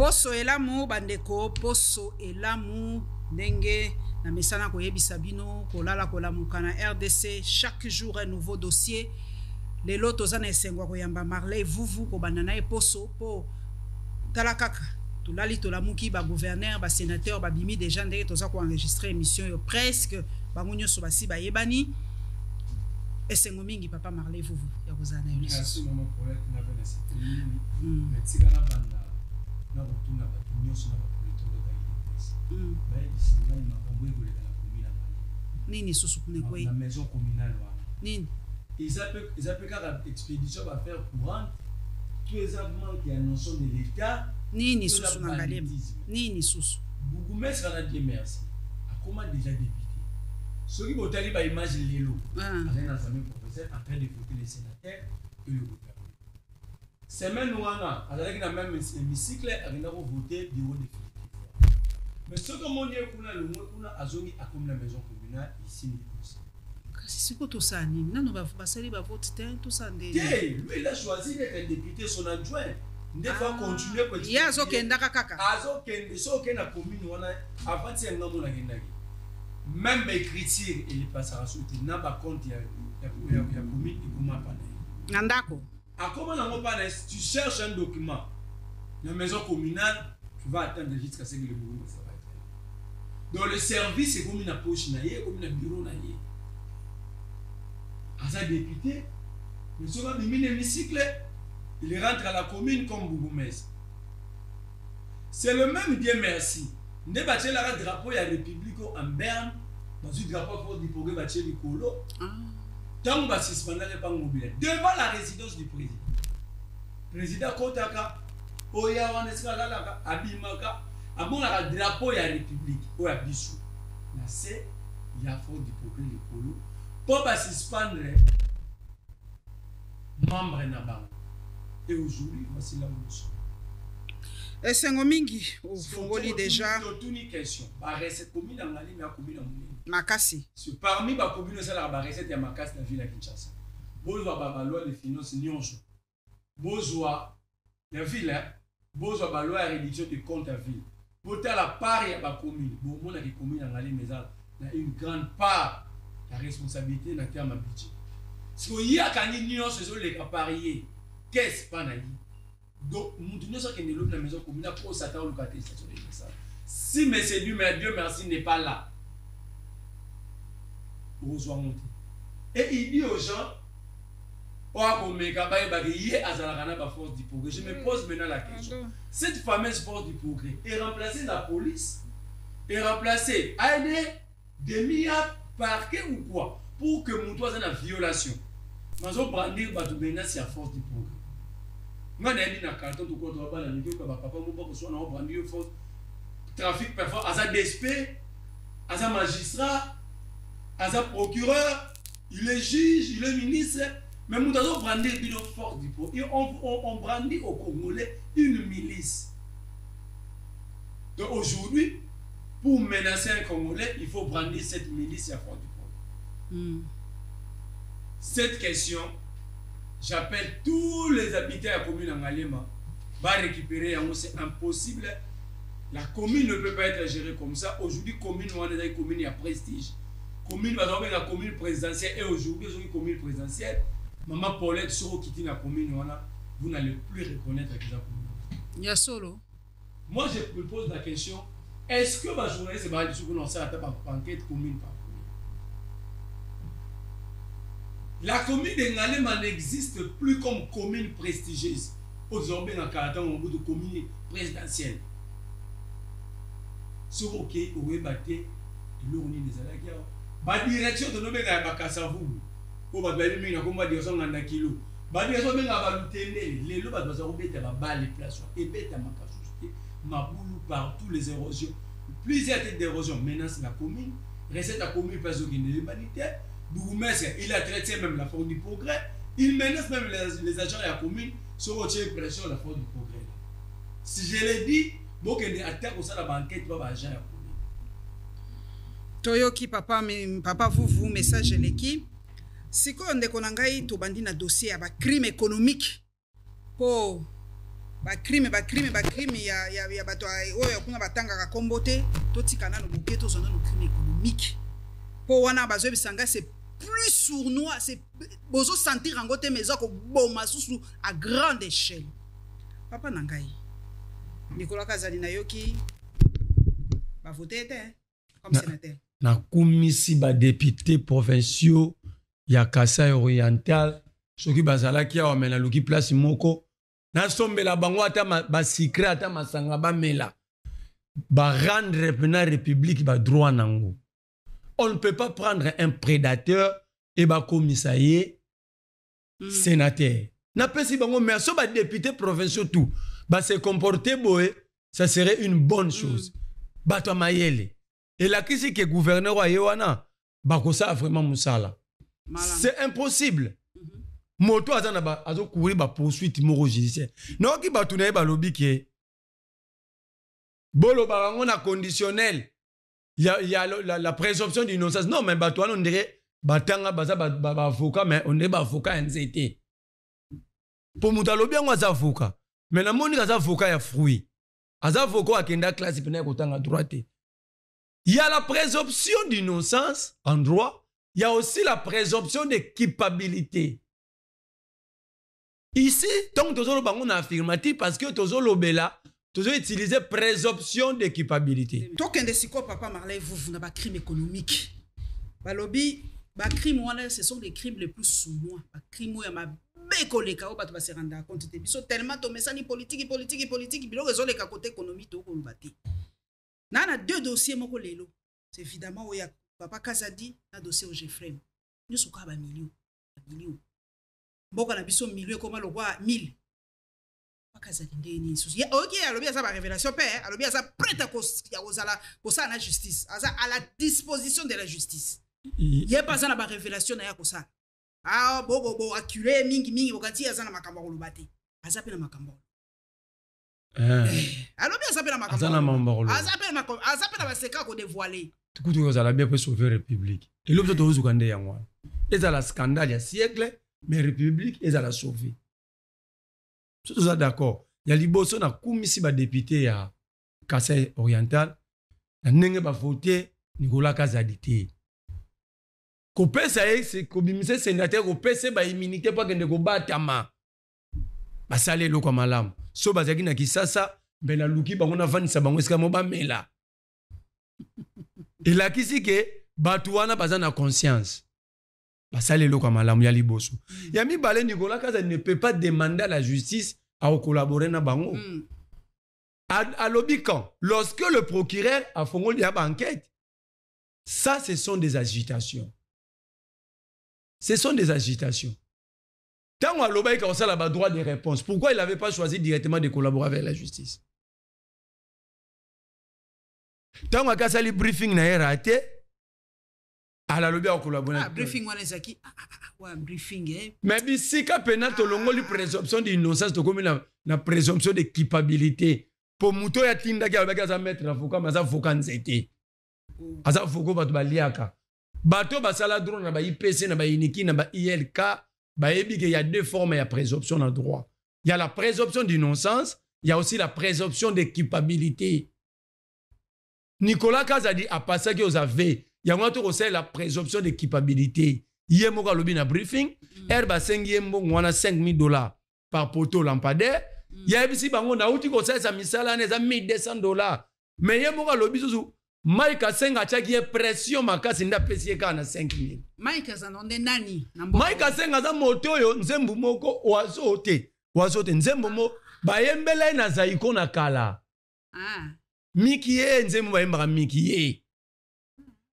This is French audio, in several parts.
Poso elamu bandeko, poso elamu ndenge na mesana koyebisa bino kolala kolamuka na RDC chaque jour un nouveau dossier. Lelo tozana esengwa koyamba Marley Vuvu ko bandana e poso po talakaka tulali tolamuki ba gouverneur ba sénateur ba bimi déjà ndenge toza ko enregistrer émission yo presque bangunyo so basi ba yebani esengo mingi papa Marley Vuvu ya kozana yo. Merci maman Paulette na bana c'était metika na banda na rotuna ba tunyoso na ba politolo da ile ba isanga makambo egole na komina nini susu kune kwei na maison communale wa nini ils appellent quand expédition va faire courante tous les amants qui annoncent de l'état nini susu na ngalema nini susu Bougumès a dit merci a comment déjà député ceux qui vont aller ba image lelo avec un ami professeur en train de voter les sénateurs et le gouvernement semaine ouana avec la même hémicycle avec n'a voter bureau définitif mais ce que mon dieu kuna azongi a comme la maison communale ici c'est quoi tout ça ni non va passer va voter tout ça lui il a choisi d'être député son adjoint ne va continuer pour il y a zokenda kaka azokende soke na commune wana avant ti ngamo na kendaki même écriture il passera sur na ba compte ya commune ikuma pana ndako akoma na ngo pana tu cherches un document la maison communale tu vas attendre jusqu'à ce que le bureau ça va être dans le service c'est comme une poche na yé comme un bureau na yé Asa député, nous sommes dans l'hémicycle, il rentre à la commune comme Bougumès. C'est le même Dieu merci. Nous avons le drapeau de la République en Berne, dans le drapeau pour du progrès bâti du Colo. Tant que suspendre le pan mobile devant la résidence du président. Président Kotaka, Oya Waneska Lalaka, Abimaka, à mon drapeau de la République, Oya Bissou. Là c'est, il y a fort du progrès du Colo. Pour suspendre membre na banque. Et aujourd'hui, voici là où nous sommes. Esengo mingi au Fongoli déjà. Toute une question. Ba recette commune dans la ligne ya commune na Munene. Makasi. Parmi ba commune ça la ba recette ya Makasi na ville ya Kinshasa. Bozwa ba loi de finances nyonso. Bozwa la ville, bozwa ba loi de réduction de compte à ville. Bota la part ya ba commune. Bon mona ki commune dans la ligne mais ça na une grande part la responsabilité dans terme budget. Si il y a quand il y a ce les parier, qu'est-ce pas naï. Donc nous ne sommes que de la maison communale pour s'attendre au quartier stationné ça. Si monsieur Dieu merci n'est pas là. Et il dit aux gens force du progrès. Je me pose maintenant la question. Cette fameuse force du progrès est remplacée la police, est remplacée des milliards parquet ou quoi pour que mon toit soit en violation. Mais on brandir bateau menace à force du progrès. Moi n'a dit na carton tout contre ba la vidéo que papa mon pas que soit na brandir force trafic parfois à sa DSP, à sa magistrat, à sa procureur, il est juge, il est ministre, mais nous devons brandir une force du progrès. On brandit au Congolais une milice. Donc aujourd'hui pour menacer un Congolais, il faut brandir cette milice à fond du progrès. Cette question, j'appelle tous les habitants de la commune en Alema, va récupérer, c'est impossible. La commune ne peut pas être gérée comme ça. Aujourd'hui, commune, on a une commune à prestige. Commune, on a la commune présidentielle et aujourd'hui, on a une commune présidentielle. Maman Paulette, sur qui la commune, vous n'allez plus reconnaître la commune. Il y a solo. Moi, je me pose la question. Est-ce que ma journaliste va dire qu'on lance à la enquête commune par commune? La commune de Ngalema n'existe plus comme commune prestigieuse. Aujourd'hui, dans le bout de commune présidentielle. Sur OK, où est batté, l'ourni des alagues. La direction de nos bégas à Kassavou. Pour ma belle mine, comme dire son en kilo. La direction de la valutene, les lots de Zarobé, la balle, les places, et bête à ma casse. Maboulou par tous les érosions. Plusieurs têtes d'érosion menacent la commune. Recette la commune parce qu'il y a l'humanité. Bougumès, il a traité même la force du progrès. Il menace même les agents de la commune sur votre pression la force du progrès. Si je l'ai dit, bon qu'il y a attaque au sein de la banquette, pas agent de la commune. Toyoki papa vous message l'équipe. Si on a un dossier à crime économique pour ba crime ya bato oyo kuna batanga ka kombote to tikana no buketo zona no crime économique po wana bazo bisanga c'est plus sournois, c'est bozo sentir en gote maison ko boma susu à grande échelle. Papa nangai Nicolas Kazadi na yoki ba voter comme sénateur na komisi ba député provinciaux ya Kasai Oriental soki bazala ki awa mena luki place moko na sombela bango ata ba secret ata masanga ba mela ba rendre pena république ba droit nango. On ne peut pas prendre un prédateur et ba commissaire sénateur. Na pesi bango mais so ba député provinciaux tout ba se comporter boé, ça serait une bonne chose. Ba to mayele. Et la kisi que gouverneur wa yewana ba ko ça vraiment musala. C'est impossible. Moto azana ba azo courir ba poursuite moko judiciaire. Non ki ba tunaye ba lobby ke bolo ba on a conditionnel. Il y a la présomption d'innocence. Non, mais bah, toi, on dirait batanga baza ba avocat, mais on est ba avocat NZT. Pour moutalo bien on avocat. Mais la moni kaza avocat ya fruit. Aza avocat a kenda classe pena kotanga droite. Il y a la présomption d'innocence en droit. Il y a aussi la présomption de culpabilité. Ici, tant que tozolo bango na affirmatif parce que tozolo bela toujours utiliser présomption de culpabilité. Token de siko papa Marley vous n'avez pas crime économique. Balobi, ba crime ce sont les crimes les plus sournois. Ba crime ya ma bekoleka o bato ba se rendre compte te biso tellement to mesani politique bilo raison les côté économique to ko lubati. Na deux dossiers moko lelo. C'est évidemment o ya papa Kazadi na dossier au Jeffrey. Nous soka ba millions. Mboka na biso millions comme le roi 1000. Ok, alors bien ça va révélation père, alors bien ça prête à la justice, à la disposition de la justice. Il y a pas ça la révélation na ya ça. Ah bo acculé mingi wakati azana makambo lobate. Azape na makambo. Alors bien ça pe na makambo. Azana makambo. Azape na baseka ko dévoiler. Tout que ça la bien pour sauver république. Et l'objet de Zukande yangwa. Et ça la scandale ya siècle, mais république et ça la sauver. Tout ça d'accord. Il y a liboso na kumisi ba député ya Kasai Oriental na ndenge ba voter Nicolas Kazadi te. Ko pesa c'est ko bimise sénateur ko pesa ba immunité pa kende ko batama. Ba sale lo kwa malamu. So bazaki na kisasa mbena luki bango na vanisa bango eska mo ba mela. Et la kisi ke batu wana baza na conscience. Basale lo kwa malamu ya liboso. Yami balé Nicolas Kazadi ne peut pas demander à la justice à collaborer na bango. À l'obican, lorsque le procureur a fait une enquête, ça ce sont des agitations. Ce sont des agitations. Tant qu'on a l'obican on a le droit de réponse. Pourquoi il n'avait pas choisi directement de collaborer avec la justice? Tant qu'on a fait le briefing na raté. À la lobby à collaborer. Briefing wana zaki briefing mais bisika penal to longoli présomption d'innocence to comme na présomption de culpabilité pour muto ya tinda ki abeka za mettre avocat mais avocat nzete aza avocat bato baliaka bato basala droit na ba IPC na ba iniki na ba ILK ba yebi que il y a deux formes ya présomption en droit. Il y a la présomption d'innocence, il y a aussi la présomption de culpabilité. Nicolas Kazadi a passé que vous avez il y a aussi la présomption de culpabilité. Il y a un lobby na briefing. Herba 5 $5,000 par poteau lampadaire. Il y a ici bango na uti ko sa misala na $1,200. Mais il y a un lobby sous Mike Asenga chaki pression makasi nda pesi ka na 5,000. Mike Azanonde nani? Mike Asenga za moto yo nzembu moko wazote. Wazote nzembu mo bayembela na zaiko na kala. Miki ye nzembu bayembara miki ye.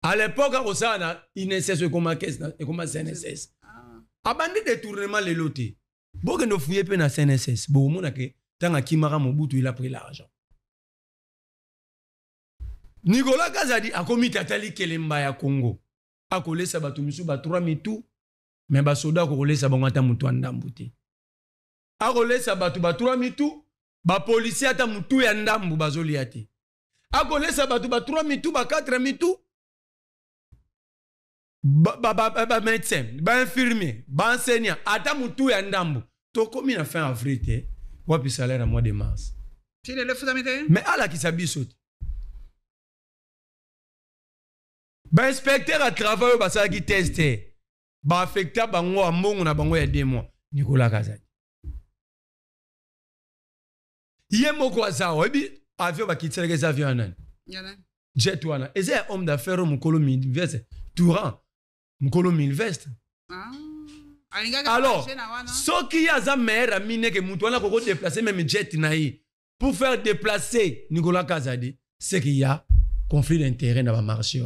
À l'époque, on a INSS et comme CNSS. Abandé détournement les lotés. Bon que nous fouillons peu na CNSS. Bon mon que tant à Kimara Mobutu il a pris l'argent. Nicolas Kazadi a commis tatali kelemba ya Congo. A collé sa batu misu ba 3 mitu mais ba soda ko collé sa bangata mutu andambu te. A collé sa batu ba 3 mitu ba policier ata mutu ya ndambu bazoli ate. A collé sa batu ba 3 mitu ba 4 mitu médecin, infirmier, enseignant, ata mutu ya ndambu. To komi na fin avril te. wapi salaire à mois de mars. Mais à la qui s'habille saute. Bah inspecteur à travail bah ça qui testé. Bah affecté bango à mbongo na bango ya 2 mois. Nicolas Kazadi. Yé moko azawa ebi avion ba kitse les avions nan. Yana. Jet wana. Et c'est un homme d'affaires mukolo Milvest. Touran. Mukolo Milvest. Ah. Alors, ce qui a zamère a miné que Moutouana Koko déplacer même jet naï pour faire déplacer Nicolas Kazadi, c'est qu'il y a conflit d'intérêt dans le marché.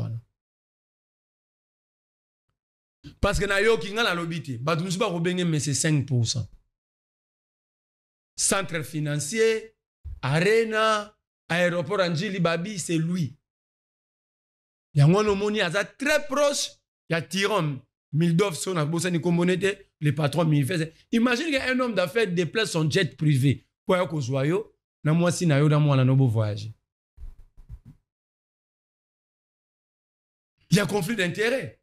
Parce que nayo qui nga la lobité, batu musuba robenge mais c'est 5%. Centre financier, Arena, aéroport Anjili Babi, c'est lui. Yango no moni aza très proche, ya Tirom. Mildov son a bossé ni combonete les patrons Milvest. Imagine qu'un homme d'affaires déplace son jet privé pour aller au Zoyo, na moi si na yo dans moi la nobo voyage. Il y a conflit d'intérêt.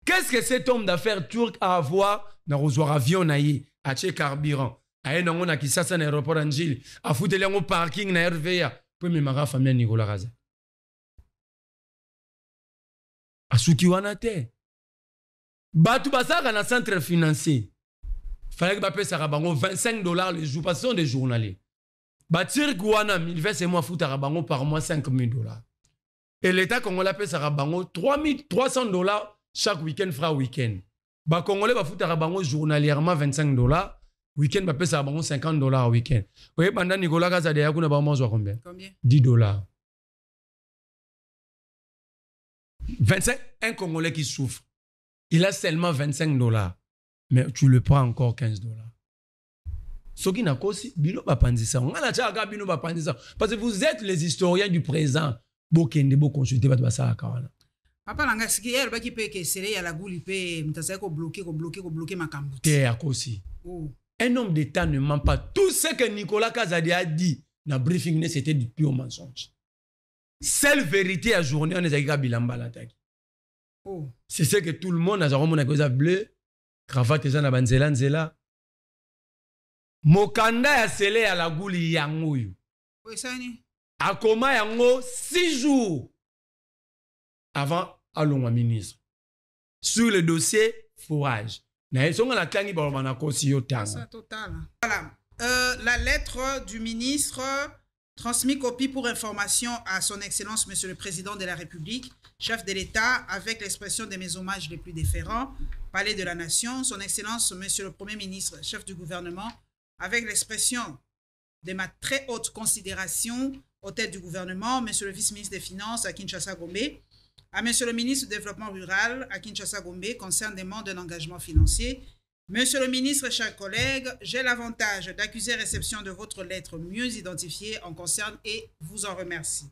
Qu'est-ce que cet homme d'affaires turc a à voir dans le avion naïe, à Tché carburant, à un homme qui s'assène à l'aéroport Angil, à foutre les parking na RVA, pour me marrer famille Nicolas Raza. À Soukiwana te. Batu basaka na centre financier. Fallait que bape sarabango $25 le jour parce que ce sont des journaliers. Batir Gouana, Milvest et moi foutre arabango par mois $5,000. Et l'État congolais paie sarabango $300 chaque week-end fra week-end. Ba congolais ba foutre arabango journalièrement $25. Week-end ba paie sarabango $50 week-end. Vous voyez pendant Nicolas Kazadi yakuna ba manzo combien? Combien? $10. 25, un Congolais qui souffre. Il a seulement $25. Mais tu le prends encore $15. Ce qui n'a qu'aussi, bino ba pandisa. On a la bino ba pandisa. Parce que vous êtes les historiens du présent. Bokende bo consulter ba ça kawana. Papa langa ski elle ba ki pe ke sele ya la gouli pe mtasa ko bloquer makambo. Te akosi. Oh. Un homme d'État ne ment pas. Tout ce que Nicolas Kazadi a dit dans le briefing c'était du pur mensonge. Seule vérité à journée on est à bilamba l'attaque. Oh. C'est ce que tout le monde a dit que bleu, cravate za na banzela nzela. Mokanda ya sele à la gouli yango yu. Oui ça ni. Akoma yango 6 jours avant allons ministre. Sur le dossier forage. Na esonga la tangi ba na kosi yo tanga. Ça total. Voilà. La lettre du ministre transmis copie pour information à son Excellence Monsieur le Président de la République, chef de l'État, avec l'expression de mes hommages les plus déférents, Palais de la Nation, son Excellence Monsieur le Premier ministre, chef du gouvernement, avec l'expression de ma très haute considération aux têtes du gouvernement, Monsieur le vice-ministre des Finances à Kinshasa-Gombe, à Monsieur le ministre du Développement rural à Kinshasa-Gombe, concerne des demandes d'un engagement financier. Monsieur le ministre, chers collègues, j'ai l'avantage d'accuser réception de votre lettre mieux identifiée en concerne et vous en remercie.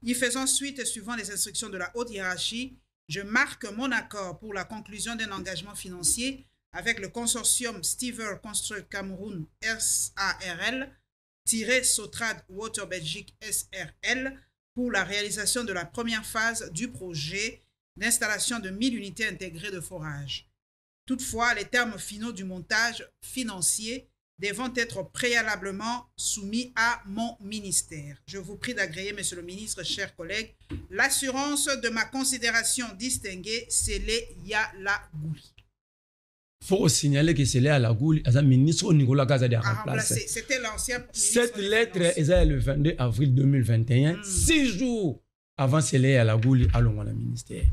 Y faisant suite, suivant les instructions de la haute hiérarchie, je marque mon accord pour la conclusion d'un engagement financier avec le consortium Stever Construct Cameroun SARL, Sotrad Water Belgique SRL, pour la réalisation de la première phase du projet d'installation de 1000 unités intégrées de forage. Toutefois, les termes finaux du montage financier devront être préalablement soumis à mon ministère. Je vous prie d'agréer, Monsieur le ministre, chers collègues, l'assurance de ma considération distinguée, c'est les Yalagouli. Il faut signaler que c'est les Yalagouli, le ministre Nicolas Kazadi a remplacé. C'était l'ancien ministre. Cette lettre est le 22 avril 2021, 6 jours avant c'est les Yalagouli à l'ongwa le ministère.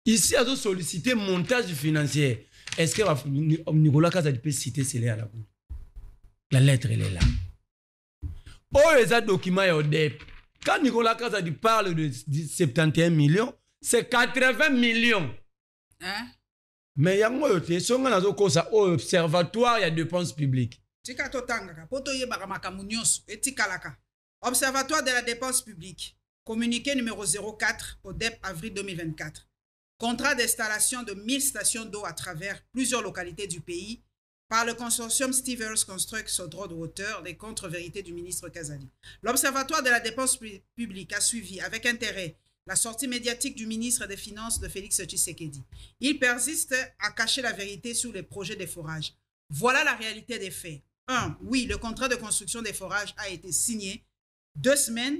Ici, à solliciter montage financier. Est-ce que Nicolas Kazadi peut citer cela à la boule? La lettre, elle est là. Oh, les documents au DEP. Quand Nicolas Kazadi parle de 71 millions, c'est 80 millions. Hein? Mais il y a un observatoire, il y a dépenses publiques. Observatoire de la dépense publique. Communiqué numéro 04 au DEP avril 2024. Contrat d'installation de 1000 stations d'eau à travers plusieurs localités du pays par le consortium Stevers Construct Sodrod Water, les contre-vérités du ministre Kazadi. L'Observatoire de la dépense publique a suivi avec intérêt la sortie médiatique du ministre des Finances de Félix Tshisekedi. Il persiste à cacher la vérité sur les projets de forage. Voilà la réalité des faits. 1. Oui, le contrat de construction des forages a été signé. 2 semaines,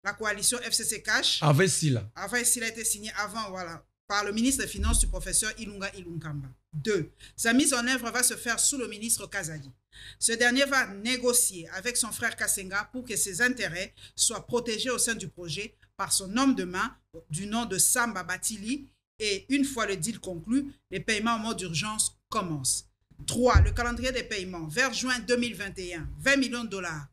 la coalition FCC Cash. Avec Silla. Avant, s'il a été signé avant, voilà, par le ministre des Finances du professeur Ilunga Ilunkamba. 2. Sa mise en œuvre va se faire sous le ministre Kazadi. Ce dernier va négocier avec son frère Kassenga pour que ses intérêts soient protégés au sein du projet par son homme de main du nom de Samba Batili. Et une fois le deal conclu, les paiements en mode d'urgence commencent. 3. Le calendrier des paiements. Vers juin 2021, 20 millions de dollars.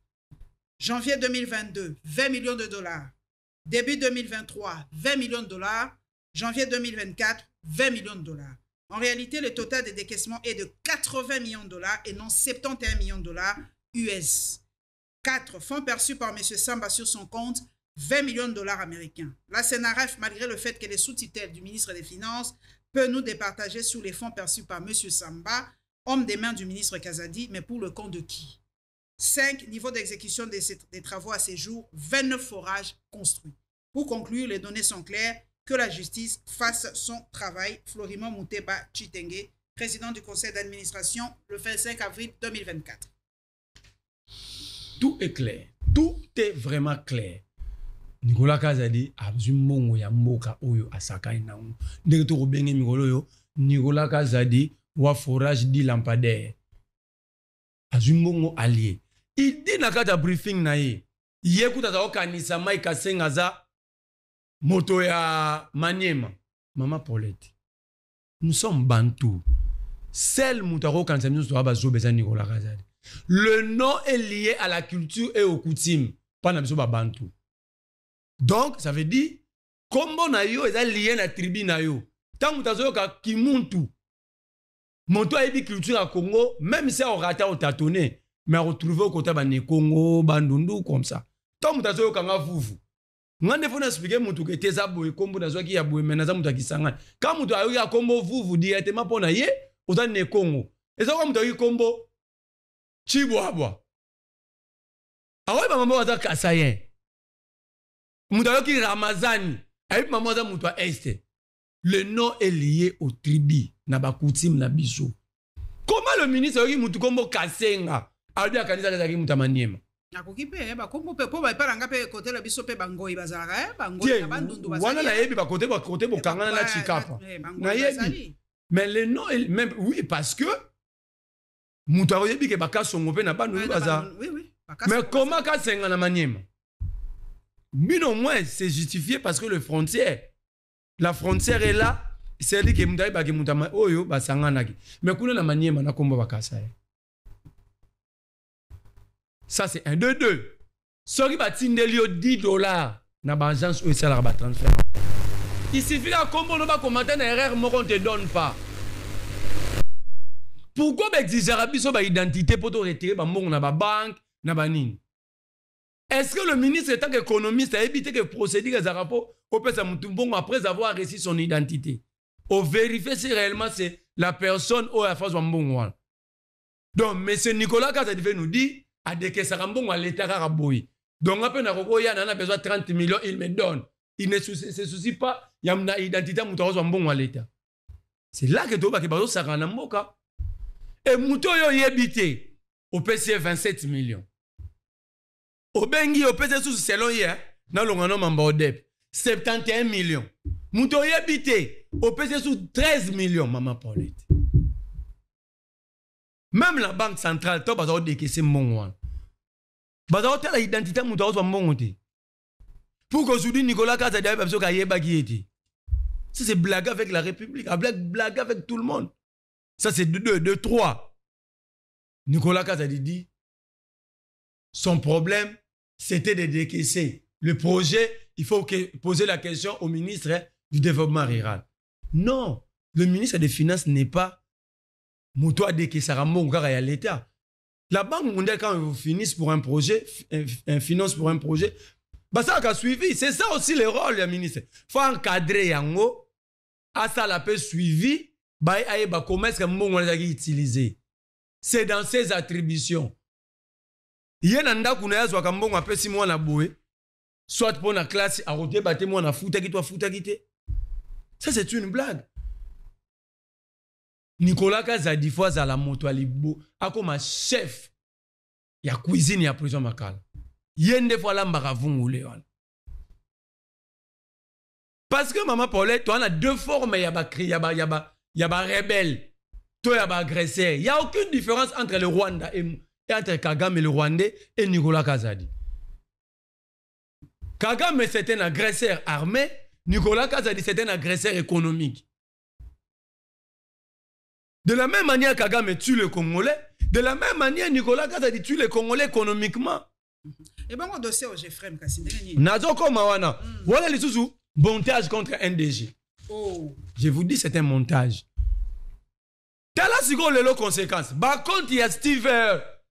Janvier 2022, 20 millions de dollars. Début 2023, 20 millions de dollars. Janvier 2024, 20 millions de dollars. En réalité, le total des décaissements est de 80 millions de dollars et non 71 millions de dollars US. 4. Fonds perçus par M. Samba sur son compte, 20 millions de dollars américains. La CNRF, malgré le fait que les sous-tutelles du ministre des Finances peut nous départager sur les fonds perçus par M. Samba, homme des mains du ministre Kazadi, mais pour le compte de qui? 5. Niveau d'exécution des travaux à ces jours, 29 forages construits. Pour conclure, les données sont claires. Que la justice fasse son travail. Florimond Mouteba Chitenge, président du conseil d'administration, le 25 avril 2024. Tout est clair. Tout est vraiment clair. Nicolas Kazadi a besoin ya mboka oyo asaka inamu. Ndenge to benge mikolo yo Nicolas Kazadi wa forage di lampadaire. Azumbongo allié. Il dit na kata briefing na ye. Yekuta za okanisa mai kasenga za moto ya Maniema. Maman Paulette. Nous sommes Bantou. Seul Moutaro quand nous sommes à Zobeza Nicolas Kazadi. Le nom est lié à la culture et aux coutumes. Pas na Bantou. Donc, ça veut dire, Kombo na yo est lié à la tribu na yo. Tant Moutazo ka Kimuntu. Monto a une culture à Congo, même si on rate au tâtonné, mais retrouvé au côté de Congo, Bandundu, comme ça. Tant Moutazo ka nga fufu. Ngande fona expliquer mutu ke teza boye kombo na zwaki ya boye menaza mutu akisangana. Ka mutu ayo ya kombo vuvu directement pona ye, oza ne Congo. Eza kwa mutu ayo kombo Chibwabwa. Awe ba mama waza Kasayen. Mutu ayo ki Ramazani. Ayo mama waza mutu a Este. Le nom est lié au tribu na bakoutim na biso. Comment le ministre ayo ki mutu kombo Kasenga? Ayo ya kanisa za ki mutu Maniema. Nakokipe ba kombo pe po ba paranga pe côté la biso pe bangoi bazara bangoi na bandundu bazara. Wana na yebi ba côté bokangana na Chikapa. Na yebi. Mais le nom même oui parce que Moutaro yebi ke baka songo pe na bandundu bazara. Oui oui. Mais comment Kasenga na Maniema? Bino moins c'est justifié parce que la frontière est là. C'est dit que Moutari ba ke Moutama oyo ba sangana ki. Mais kuna na Maniema na kombo bakasa. Ça, c'est 1, 2, 2. Ce qui va t'indelio $10 na l'agence où ça va transfert. Il suffit qu'à combo ne pas commenter une erreur, mais on ne te donne pas. Pourquoi exiger une identité pour te retirer na ba banque, na ba nini? Est-ce que le ministre, en tant qu'économiste, a évité que procéder les rapports après avoir reçu son identité? Au vérifier si réellement c'est la personne ou la face de donc, M. Nicolas Kazadi nous dit à des que ça rembonne à l'état caraboui. Donc, après, on a besoin de 30 millions, il me donne. Il ne se soucie pas, il y a une identité à l'état. C'est là que tu vas voir ça en Amboka. Et Mouto y habité au PC 27 millions. Au Bengi, au PC sous selon hier, dans le nom Mambodep, 71 millions. Mouto y habité au PC sous 13 millions, maman Paulette. Même la banque centrale, tu vas décaisser mon one. Tu vas avoir l'identité de mon pour qu'aujourd'hui Nicolas Kazadi a besoin de ça c'est blague avec la République, blague avec tout le monde. Ça c'est 2, 3. Nicolas Kazadi dit son problème c'était de décaisser. Le projet, il faut poser la question au ministre du développement rural. Non, le ministre des Finances n'est pas Moutoua dès que ça remonte à l'État. La Banque mondiale, quand vous finissez pour un projet, finance pour un projet, bah ça a suivi. C'est ça aussi le rôle du ministre. Il faut encadrer yango, à ça la paix suivi, bah comment est-ce que mon utilisé. C'est dans ses attributions. Il y a un anda kuna yazwa kambongo apé si moi na boé, soit pour la classe à roter battre moi na fouta qui. Ça c'est une blague. Nicolas Kazadi fois à la moto alibo a comme chef ya cuisine ya prison makala yende fois lambaka vungule wana parce que maman Paulette on a deux formes ya ba rebelle to ya ba agresseur il y a aucune différence entre le Rwanda et entre Kagame le Rwandais et Nicolas Kazadi. Kagame c'est un agresseur armé, Nicolas Kazadi c'est un agresseur économique. De la même manière Kagame tue le Congolais, de la même manière Nicolas Kazadi tue les Congolais économiquement. Et bon, on dossier au Jeffrey Kassi. Nazo Komawana. Voilà les sous montage contre NDG. Oh. Je vous dis c'est un montage. T'as là si les conséquences. Par contre il y a Steve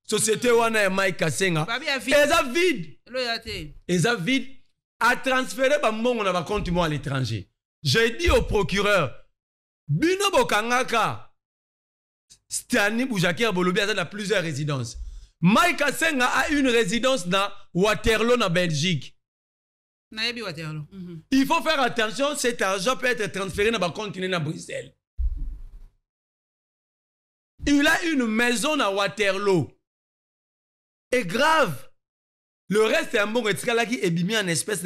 Société wana Mike Kasenga. Eza vide. Eza vide a transféré ba mbongo na ba compte moi à l'étranger. J'ai dit au procureur Bino Bokangaka Stani Boujaki Bolobi a plusieurs résidences. Mike Kasenga a une résidence dans Waterloo en Belgique. Waterloo. Il faut faire attention, cet argent peut être transféré dans le compte à Bruxelles. Il a une maison à Waterloo. Et grave. Le reste est un bon retrait qui est mis en espèces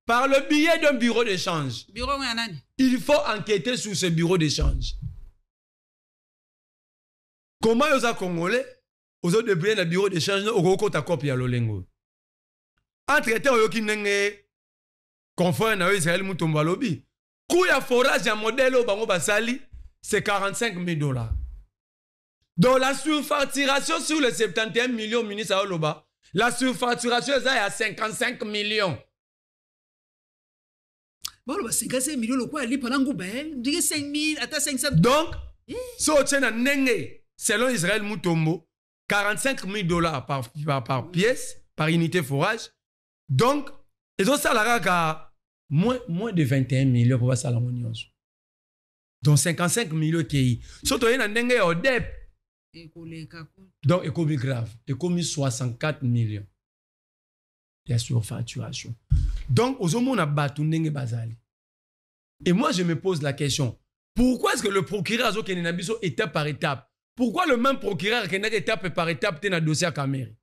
par le billet d'un bureau d'échange. Il faut enquêter sur ce bureau d'échange. Comment ils ont congolais? Aux autres débrouillés dans le bureau d'échange, au Roko ta copie à l'Olengo. Entre-temps, il y a confort à Israël Moutomba Lobby. Kouya forage à modèle au Bango Basali, c'est 45 000 $. Donc la surfacturation sur les 71 millions ministres à Oloba, la surfacturation est à 55 millions. Bon, 55 millions, le quoi, il est pendant que 5 000, à 500. Donc, si on tient selon Israël Moutombo, 45 000 $ par pièce, par unité forage. Donc, ils ont ça moins de 21 millions pour voir ça la monnaie. Donc, 55 millions qui surtout il y a un au DEP. Donc, il commis grave. Il commis 64 millions. Il y a surfacturation. Donc, aux hommes, on a battu n'enge bazali. Et moi, je me pose la question. Pourquoi est-ce que le procureur Azo Kenenabiso étape par étape? Pourquoi le même procureur qui n'a étape par étape dans le dossier à Kameri?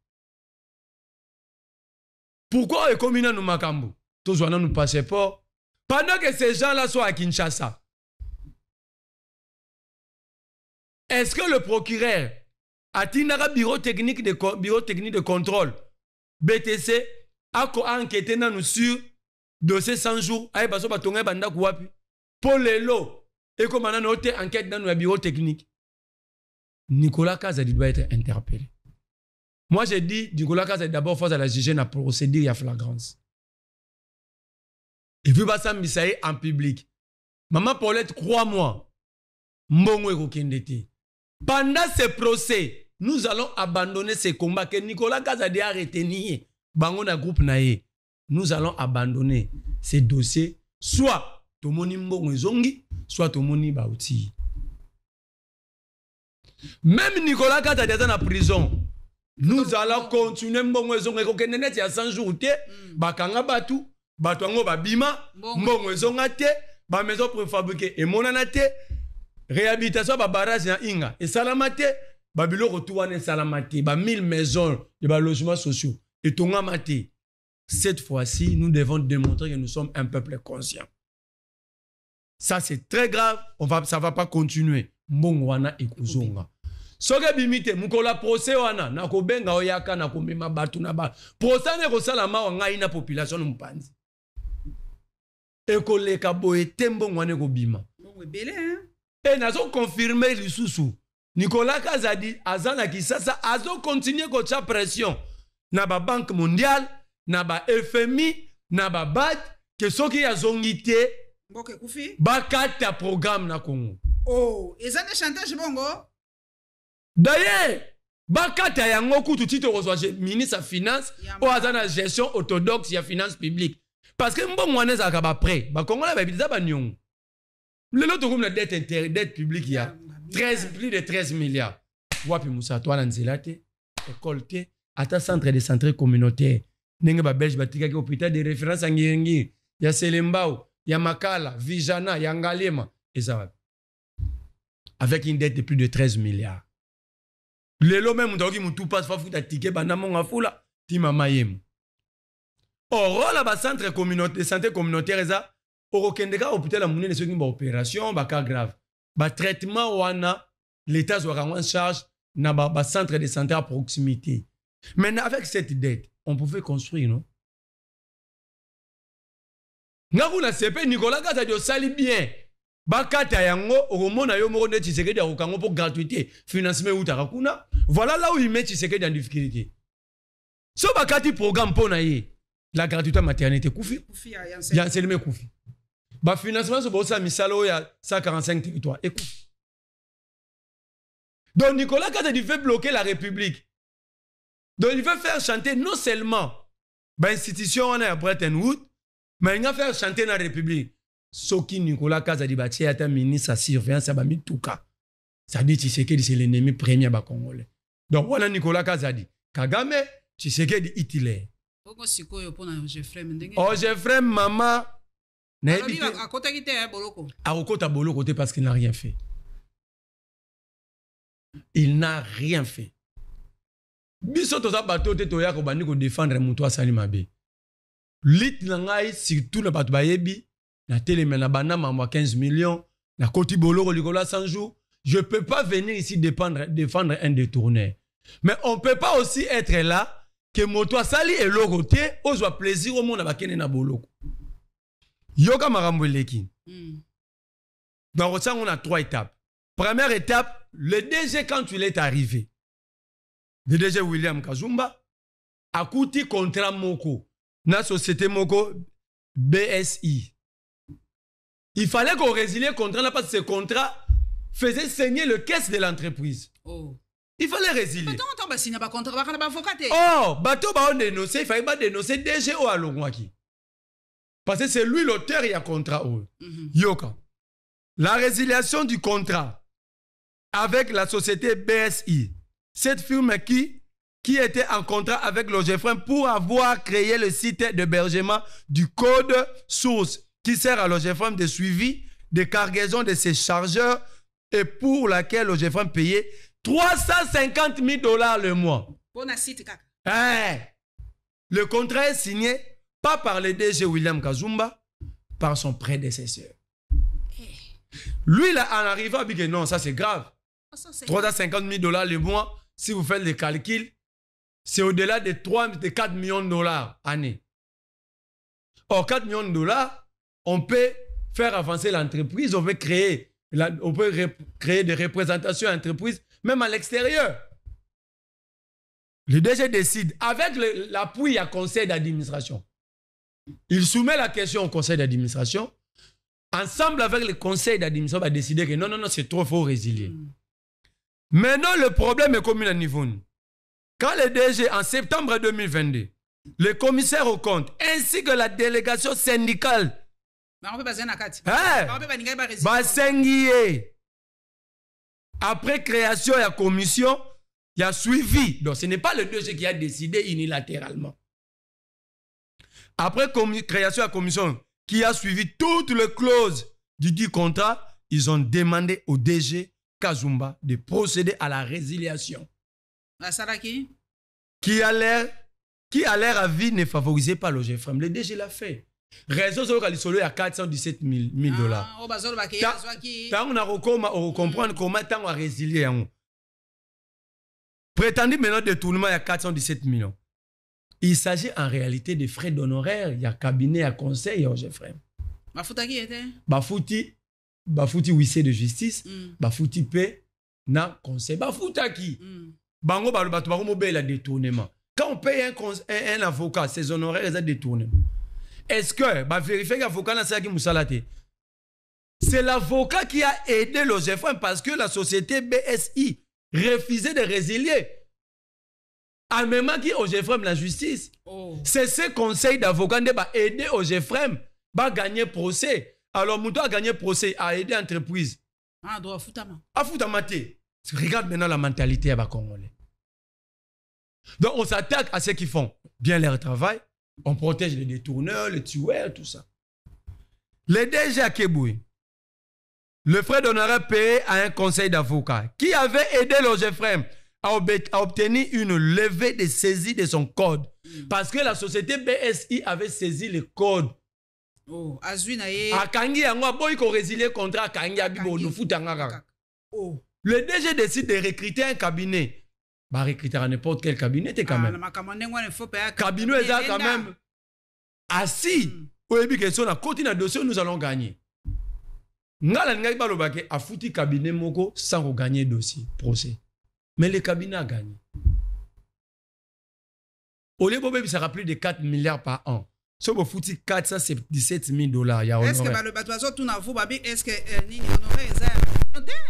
Pourquoi les communes nous makambo? Tous nos passeports. Pendant que ces gens-là sont à Kinshasa. Est-ce que le procureur a un bureau technique de contrôle BTC a enquêté sur dossier 100 jours pour les lots et comme on a noté enquête dans le bureau technique? Nicolas Kazadi doit être interpellé. Moi, j'ai dit, Nicolas Kazadi d'abord face à la juger la procédure à flagrance. Et puis, ça m'essaye en public. Maman Paulette, crois-moi, pendant ce procès, nous allons abandonner ce combat que Nicolas Kazadi a retenu. Bangona groupe naé. Nous allons abandonner ces dossiers, soit Tomoni Mbongo Zongi, soit Tomoni Bauti. Même Nicolas Kazadi est en prison. Nous allons continuer Mbongo Zongi. Il y a 100 jours. Bakanga Batu, Batuango Babima, Mbongo Zongate, ba maison préfabriquée et monanate, réhabilitation ba barrage na Inga. Et Salamate, Babilo retourne Salamate, ba 1000 maisons et ba logements sociaux. Et Tonga Mate. Cette fois-ci, nous devons démontrer que nous sommes un peuple conscient. Ça, c'est très grave. Ça ne va pas continuer. Mbongo wana ekuzonga. Soge bimite, mukola procès wana, nako benga oyaka, nako mema batu na ba. Procès ne kosala ma wanga ina population mpanzi. Eko leka boye mbongo wana ko bima. Et nazo confirmer lisusu. Nicolas Kazadi, azana kisasa, azo continuer kocha pression. Na ba Banque mondiale, na ba FMI, na ba BAD, que soki ya zongite, bakata programme na Congo. Oh, et ça des chantage bongo? D'ailleurs, bakata yango kutu tito reçoit ministre de finance ou azana gestion orthodoxe ya finance publique. Parce que mbongo wana za ba prêt, ba Congo la ba biza ba nyongo. Le lot comme la dette publique il y a plus de 13 milliards. Wapi Moussa toi na nzela te, école te, ata centre de santé communautaire. Nenge ba Belge batika ki hôpital de référence à Ngiringi, ya Selembao, ya Makala, Vijana, ya Ngalema et ça. Avec une dette de plus de 13 milliards. lelo même mutu mutu passe fa futa ticket banda monga fula ti mama yemu orola ba centre communautaire de santé communautaire eza orokendeka hôpital munene ne soki ba opération ba cas grave ba traitement wana l'état sera en charge na ba centre de santé à proximité. Maintenant avec cette dette on pouvait construire non ngakuna sepe Nicolas Kazadi osali bien bakata yango okomona yo moko nde Tshisekedi akokango pour gratuité financement utaka kuna. Voilà là où il met Tshisekedi en difficulté. So bakati programme pona ye la gratuité maternité kufi ya enseignement kufi ba financement so bosa misalo ya 145 territoires et kufi. Donc Nicolas Kazadi veut bloquer la République. Donc il veut faire chanter non seulement ba institution on est à Bretton Woods mais il va faire chanter la République. Soki Nicolas Kazadi bâti est un ministre à surveillance à Bamituka. Ça dit Tshisekedi c'est l'ennemi premier ba Congolais. Donc voilà Nicolas Kazadi. Kagame Tshisekedi Hitler. Oko sikoyo pona Jeffrem ndenge. Oh Jeffrem mama na ebite. Akota kite boloko. Akota boloko te parce qu'il n'a rien fait. Il n'a rien fait. Biso toza bato te toya ko bandi ko défendre muto asali mabe. Lit nangai surtout na bato bayebi na teleme na bana mama 15 millions na koti boloko likola 100 jours. Je peux pas venir ici défendre un détourné. Mais on peut pas aussi être là que moto asali et logoté ozwa plaisir au monde abakene na boloko. Yoka marambo leki. Donc on a 3 étapes. Première étape, le DG quand il est arrivé. Le DG William Kazumba a coûté contrat moko na société moko BSI. Il fallait qu'on résilie le contrat là parce que ce contrat faisait saigner le caisse de l'entreprise. Oh. Il fallait résilier. Oh, bateau ba dénoncer, il fallait pas dénoncer DG au alongwaki. Parce que c'est lui l'auteur, il y a contrat. Yoka. La résiliation du contrat avec la société BSI. Cette firme qui était en contrat avec l'OGEFREM pour avoir créé le site d'hébergement du code source qui sert à l'OGEFREM de suivi de cargaison de ses chargeurs et pour laquelle l'OGEFREM payait $350 000 le mois. Le contrat est signé pas par le DG William Kazumba, par son prédécesseur. Lui, là, en arrivant, il dit que non, ça c'est grave. $350 000 le mois, si vous faites les calculs, c'est au-delà de 4 millions de dollars année. Or, 4 millions de dollars, on peut faire avancer l'entreprise, on peut créer des représentations d'entreprise, même à l'extérieur. Le DG décide, avec l'appui à conseil d'administration. Il soumet la question au conseil d'administration. Ensemble avec le conseil d'administration, on va décider que non, c'est trop, il faut résilier. Maintenant, le problème est commun à niveau. Quand le DG, en septembre 2022, le commissaire au compte, ainsi que la délégation syndicale, après création de la commission, il y a suivi. Donc, ce n'est pas le DG qui a décidé unilatéralement. Après création de la commission, qui a suivi toutes les clauses du dit contrat, ils ont demandé au DG Kazumba de procéder à la résiliation. Qui a l'air à vie ne favorisait pas l'OGEFREM. Le DG l'a fait. Raison sur le solo à $417 000. Tant on a comprendre comment on a résilié. Prétendu maintenant détournement à 417 millions. Il s'agit en réalité de frais d'honoraires. Il y a cabinet à conseil à OGEFREM. Bafouti huissier de justice. Bafouti paix na conseil. Bafoutaki. Bango la détournement. Quand on paye un avocat, ses honoraires, ils ont détournement. Est-ce que vérifier l'avocat n'a pas moussalate? C'est l'avocat qui a aidé l'OGEFREM parce que la société BSI refusait de résilier. En même temps qu'il OGEFREM la justice. C'est ce conseil d'avocat qui a aidé OGEFREM à gagner procès. Alors, Mouto a gagné procès, a aidé l'entreprise. Droit foutama. Regarde maintenant la mentalité des Congolais. Donc, on s'attaque à ceux qui font bien leur travail. On protège les détourneurs, les tueurs, tout ça. Le DG à Keboué, le frais d'honoraires payé à un conseil d'avocats qui avait aidé l'OGEFREM a obtenu une levée de saisie de son code. Parce que la société BSI avait saisi le code. Oh, azui na ye. Akangi yango boy ko résilier contrat akangi abibo no futanga. Oh. Le DG décide de recruter un cabinet. Bah recruter à n'importe quel cabinet quand même. Cabinet est quand même assis. Oyebi question na continue na dossier nous allons gagner. Ngala ngai balobake a fouti cabinet moko sans gagner dossier procès. Mais le cabinet a gagné. Au lieu de ça plus de 4 milliards par an. Si vous foutez 417 000 $, est-ce que le bateau tout n'a vous babi est-ce que honoré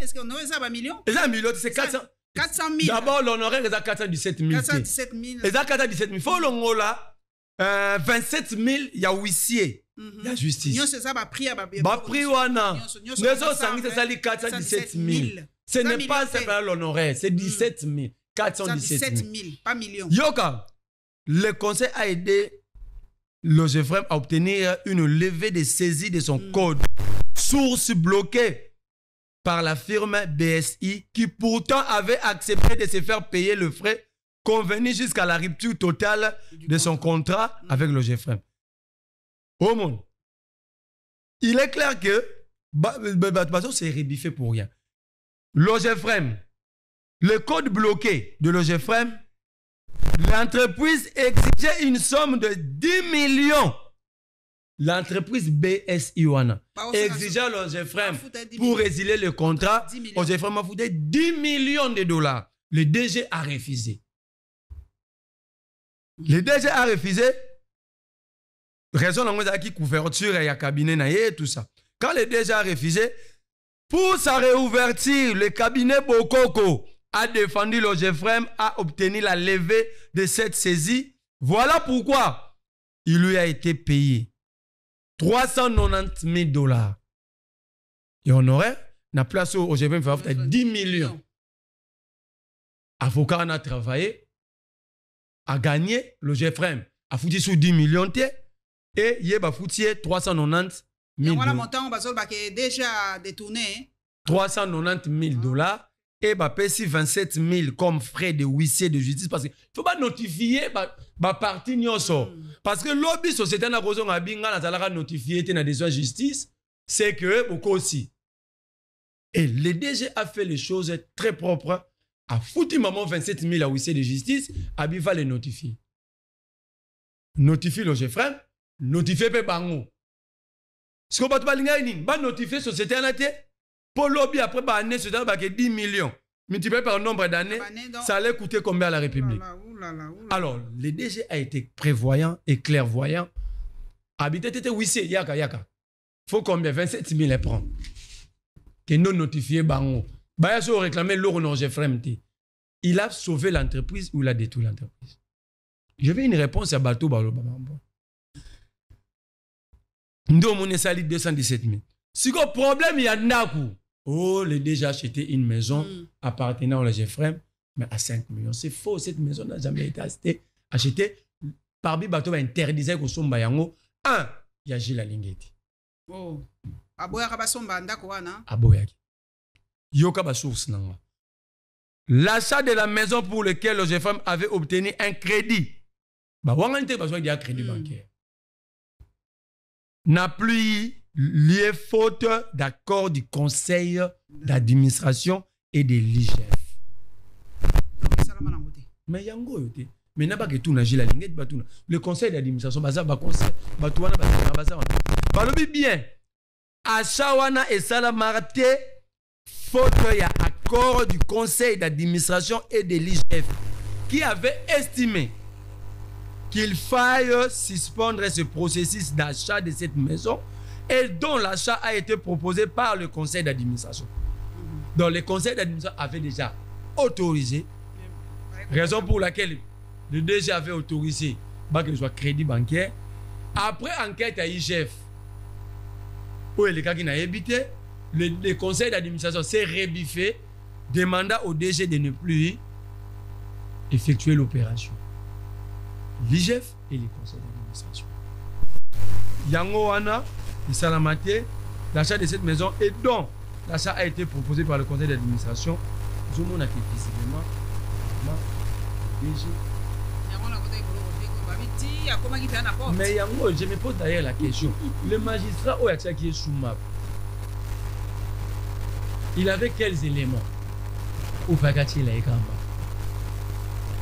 est-ce que honoré ça va million? Et ça million c'est 400 000. D'abord l'honoraire est à 417 000. 417 000. Et ça 417 000. Faut l'ongola 27 000 il y a huissier. Il y a justice. Non c'est ça va prix ba prix wana. Nous sommes sangi ça li 417 000. Ce n'est pas ça l'honoraire, c'est 17 000. 417 000. Pas million. Yoka, le conseil a aidé l'OGEFREM à obtenir une levée de saisie de son code, source bloquée par la firme BSI qui pourtant avait accepté de se faire payer le frais convenu jusqu'à la rupture totale de son contrat avec l'OGEFREM. Au monde, il est clair que c'est rébiffé pour rien. L'OGEFREM, le code bloqué de l'OGEFREM, l'entreprise exigeait une somme de 10 millions. L'entreprise BSI exigeait l'OGEFREM pour résilier le contrat. L'OGEFREM a foutu 10 millions de $. Le DG a refusé. Le DG a refusé. Raison de qui couverture et cabinet et tout ça. Quand le DG a refusé, pour sa réouverture, le cabinet Bokoko a défendu l'OGEFREM, a obtenu la levée de cette saisie. Voilà pourquoi il lui a été payé 390 000 $. Et honoraire, n'a placé au OGEFREM 10 millions. Avocat a travaillé, a gagné l'OGEFREM, a foutu sur 10 millions et il a foutu 390 000 $. Voilà montant, on déjà détourné. 390 000 $. Et bah payer 27 000 comme frais de huissier de justice parce que faut pas notifier ba partie nyonso parce que lobby société na raison a binga na zalaka notifier na décision justice c'est que beaucoup aussi et le DG a fait les choses très propres a foutu maman 27 000 à huissier de justice a biva les notifier notifie l'OGEFREM notifier pe bango ce qu'on va te balinga ni ba notifier société na té pour lobby après bah année c'est dans 10 millions multiplié par le nombre d'années ça allait coûter combien à la République? Alors le DG a été prévoyant et clairvoyant habité était huissier yaka faut combien 27 000 les prend que non notifié bango bah il a réclamé l'euro non GFREM. Il a sauvé l'entreprise ou il a détruit l'entreprise? Je veux une réponse à Bato Balobamambo. Nous avons sali 217 000. Si le problème il y a Naku. Oh, le déjà acheté une maison appartenant au GFREM, mais à 5 millions. C'est faux, cette maison n'a jamais été achetée. Parmi Bato interdisait que son bayango. Un, il y a Gilles Lingeti. Oh, aboya kabasomba ndako wana. Aboyaki. Yoka ba source nanga. L'achat de la maison pour lequel le GFREM avait obtenu un crédit. Bah wangante besoin d'un crédit bancaire. N'a plus lié faute d'accord du conseil d'administration et de l'IGF. Mais yango yote. Mais n'a pas que tout n'a pas le conseil d'administration baza ba conseil batouana baza balobi bien. Achat wana et salamarte faute ya accord du conseil d'administration et de l'IGF qui avait estimé qu'il faille suspendre ce processus d'achat de cette maison et dont l'achat a été proposé par le conseil d'administration. Donc le conseil d'administration avait déjà autorisé, raison pour laquelle le DG avait autorisé que ce soit crédit bancaire. Après enquête à IGF, où les cas qui n'a habité, le conseil d'administration s'est rebiffé, demanda au DG de ne plus effectuer l'opération. L'IGF et le conseil d'administration. Yango wana, le salamate, l'achat de cette maison et donc l'achat a été proposé par le conseil d'administration. Je m'en ai visiblement DG. Mais mais yango, je me pose d'ailleurs la question. Le magistrat Oyatia qui est sous map, il avait quels éléments au Fagati la Ekamba?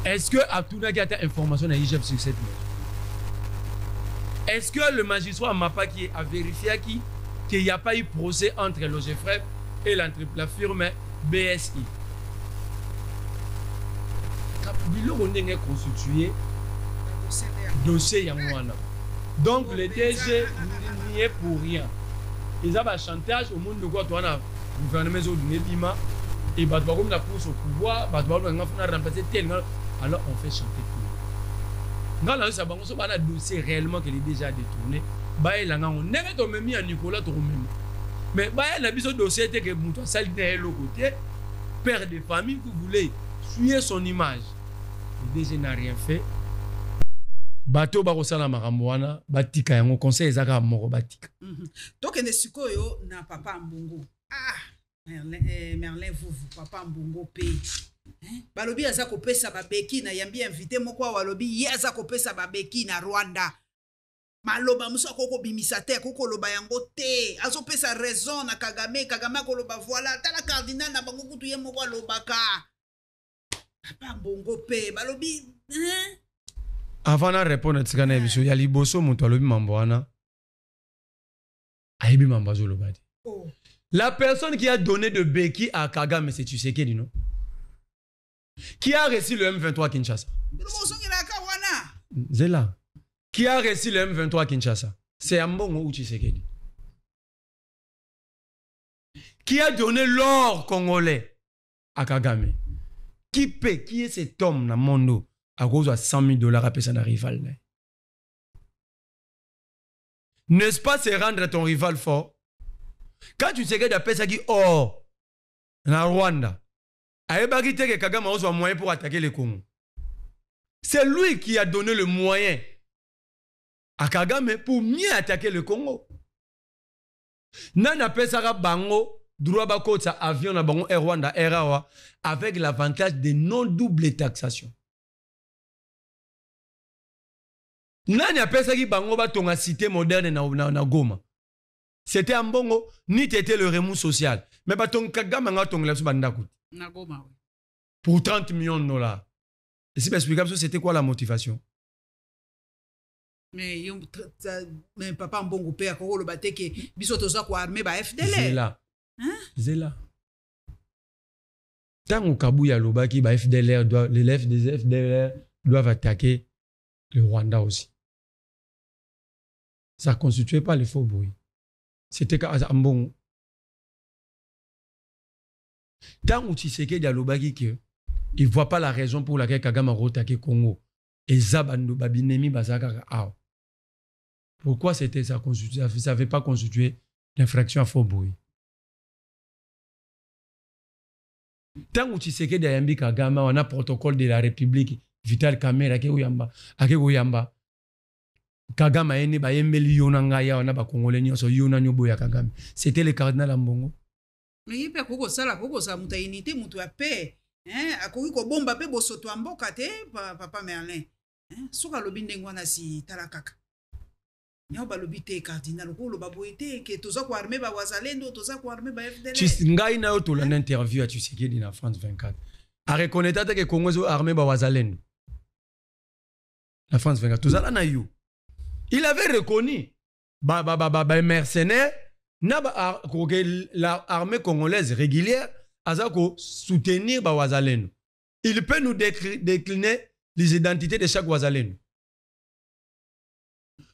Est-ce que Abdouna Gata information à IGF sur cette maison? Est-ce que le magistrat Mapa qui a vérifié qu'il n'y a pas eu procès entre l'OGFREP et la firme BSI? On est constitué dossier Yamouana. Donc le DG n'y est pour rien. Ils ont un chantage au monde de quoi tu as un gouvernement de Bima et bah tu vas la course au pouvoir, bah tu vas remplacer tel. Alors on fait chanter tout. Dans la ça va un dossier réellement qu'il est déjà détourné. Bah il a on est même mis à Nicolas tout même. Mais bah il a besoin de dossier que Mouton Sali de l'autre côté, père de famille que vous voulez suivre son image. Le DG n'a rien fait. Bato barosala maramwana batika yango conseil ezaka moko batika. Donc ene sikoyo na papa Mbongo. Ah Merlin Vuvu papa Mbongo pe. Balobi aza kopesa babeki na yambi invité moko walobi yaza kopesa babeki na Rwanda. Maloba muso koko bimisa te koko loba yango te. Azo pesa raison na Kagame ko loba voilà tala cardinal na bango kutu ye moko lobaka. Papa Mbongo pe balobi avant de répondre à ce qu'il y a liboso mutu alobi mambo wana ayebi mambo azolobadi. La personne qui a donné de béquille à Kagame, c'est Tshisekedi, non? Qui a reçu le M23 Kinshasa? Zela. Qui a reçu le M23 Kinshasa? C'est Ambongo ou Tshisekedi? Qui a donné l'or congolais à Kagame? Qui paie? Qui est cet homme dans le monde à cause de $100,000 à payer son rival? N'est-ce pas se rendre à ton rival fort? Quand tu sais que tu as payé ça qui or dans Rwanda, que Kagame a un moyen pour attaquer les Congo. C'est lui qui a donné le moyen à Kagame pour mieux attaquer le Congo. Nana pesara bango droit bakota avion na bango Air Rwanda Air avec l'avantage de non double taxation. Nani apesa ki bango ba tonga cité moderne na Goma. C'était un bongo ni t'étais le remous social. Mais ba ton Kagame nga tonga la su banda kuti. Na Goma oui. Pour 30 millions de dollars. Et si explication c'était quoi la motivation? Mais papa Mbongo pe akoko lo bateke biso toza ko armé ba FDL. Zela. Hein? Zela. Tant Kabuya lobaki ba FDLR doit l'élève des FDLR doivent attaquer le Rwanda aussi. Ça ne constituait pas les faux bruits. C'était qu'à Mbongo. Tant que Tshisekedi a lobaki que il ne voit pas la raison pour laquelle Kagame a attaqué Congo. Et Zabando Babinemi Bazaka Ao. Pourquoi c'était ça constitué? Ça n'avait pas constitué l'infraction à faux bruit. Tant que Tshisekedi a yambi Kagame, on a protocole de la République, Vital Kamera, Ake Goyamba. Kagame a yéné ba yembeli yonanga ya wana ba Congolais nyoso yona nyobo ya Kagame. C'était le cardinal Mbongo. Mais il peut koko sala muta unité mutu ya paix. Hein, akoki ko bomba pe bosoto amboka te papa Merlin. Hein, soka lobi ndengwana si talakaka. Nyo ba lobi te cardinal ko loba boité ke toza ko armé ba wazalendo toza ko armé ba FDL. Ngai na yo to la interview à Tshisekedi na France 24. A reconnaître que Congo zo armé ba wazalendo. La France 24 toza na yo. Il avait reconnu mercenaires l'armée congolaise régulière a soutenir Wazalendo. Il peut nous décliner les identités de chaque Wazalendo.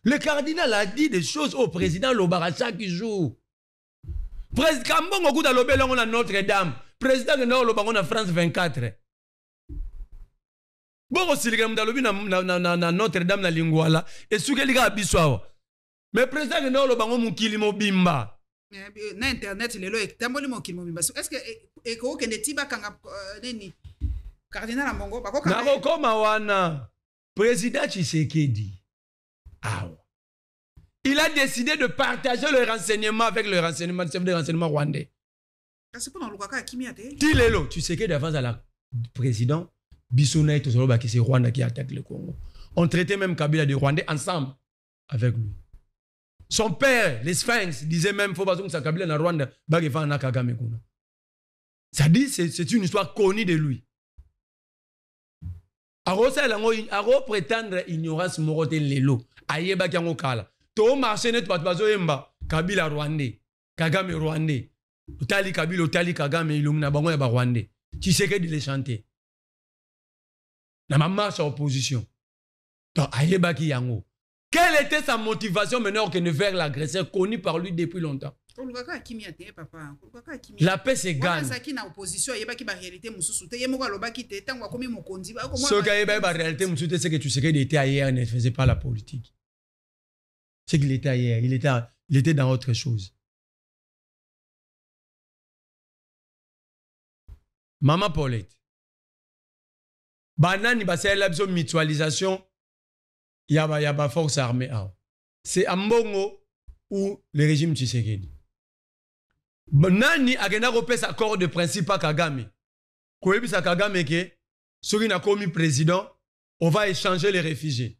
Le cardinal a dit des choses au président Lobara chaque jour. Président Kambongo Kouta Lobelongo na Notre-Dame. Président Lobara na France 24. Bon, si le na Notre-Dame na Lingwala et ce que les gars biswawa. Mais président que nous le bango mukili mobimba. Na internet lelo ekitamboli mokili mobimba. Est-ce que eko kende tiba kanga nini cardinal Mbongo bakoka. Na koma wana président Tshisekedi. Ah. Il a décidé de partager le renseignement avec le renseignement chef de renseignement rwandais. C'est pour dans le kaka kimia te. Tilelo Tshisekedi avance à la président Bissona et Tozoloba qui c'est Rwanda qui attaque le Congo. On traitait même Kabila de Rwandais ensemble avec lui. Son père, les Sphinx, disait même faut pas que ça Kabila na Rwanda, Bagefan na Kagame kuna. Ça dit c'est une histoire connue de lui. Aro prétendre ignorance morote lelo. Ayeba kyango kala. To marché net bazo yemba Kabila Rwandais, Kagame Rwandais. Otali Kabila, Otali Kagame ilumna bango ya ba Rwandais. Tshisekedi les chanter. Na ma marche à opposition. Donc ayeba ki yango. Quelle était sa motivation maintenant que de faire l'agresseur connu par lui depuis longtemps? La paix se gagne. Ce qui est la réalité, c'est que tu sais qu'il était ailleurs, il ne faisait pas la politique. C'est qu'il était ailleurs, il était dans autre chose. Maman Paulette. Banani, c'est la mutualisation. Il y a pas force armée. C'est Ambongo ou le régime Tshisekedi. Nani a repéré sa accord de principe à Kagame. Koyebi sa Kagame que ceux qui n'a commis président, on va échanger les réfugiés.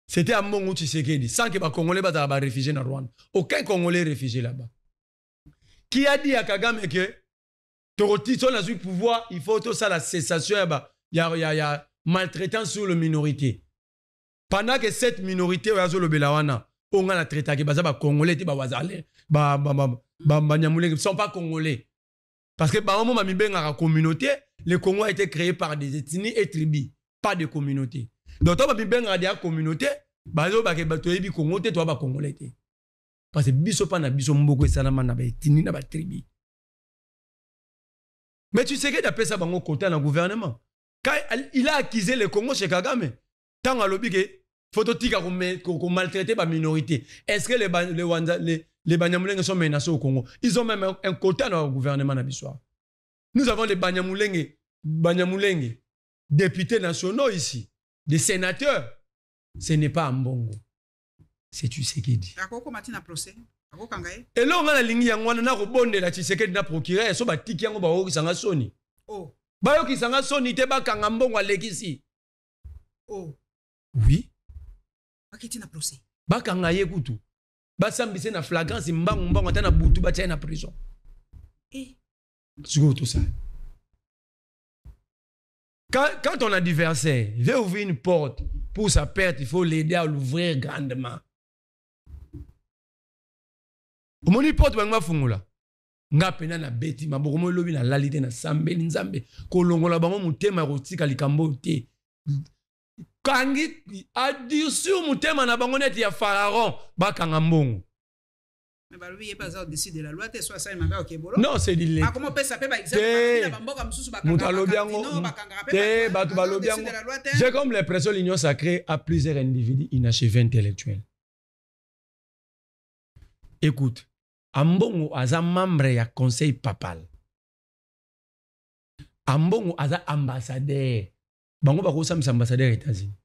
C'était Ambongo Tshisekedi. Sans que les Congolais soient réfugiés dans Rwanda. Aucun Congolais réfugié là-bas. Qui a dit à Kagame que Torotito n'a eu pouvoir, il faut tout ça la cessation, il y a maltraitance sur la minorité. Pendant que cette minorité on a traité que Congolais ne sont pas Congolais. Parce que par moment la communauté, le Congo a été créé par des ethnies et tribus, pas de communauté. Donc toi la communauté, Congolais toi Congolais. Parce que biso pas na biso mboko salama na ba ethnie na ba tribu. Mais tu sais que d'après ça bango côté dans le gouvernement. Quand il a accusé le Congo chez Kagame, tant à l'objet que phototika qu'on maltraité par minorité. Est-ce que les Banyamulenge sont menacés au Congo? Ils ont même un quota dans le gouvernement d'Abissoir. Nous avons les Banyamulenge, députés nationaux ici, des sénateurs. Ce n'est pas Ambongo. C'est Tshisekedi. Et là, on a la ligne on a rebondé la Tshisekedi na procureur, so ba tiki yango ba okisanga soni. Oh. Ba okisanga soni te ba kanga Mbongo alekisi. Oh. Oui. Akiti na procès. Ba kanga ye kutu. Ba sambise na flagrance Mbongo ata na butu ba tia na prison. Eh. C'est tout ça. Quand ton adversaire veut ouvrir une porte pour sa perte, il faut l'aider à l'ouvrir grandement. Omoni porte bangwa fungula. Nga pena na beti mabokomo lobi na lalite na sambe nzambe kolongola bango mutema rotika likambo te. Kangi adurci mutema na bango neti ya pharaon bakanga Mbongo. Mais balobi yé pas au-dessus de la loi te soit ça manga okebolo. Non, c'est dit. Ba comment peut ça peut par exemple na bamboka mususu bakanga. J'ai comme l'impression l'union sacrée a plusieurs individus inachevés intellectuels. Écoute, Ambongo aza membre ya conseil papal. Ambongo aza ambassadeur. Bango bakosa mis ambassadeur États-Unis.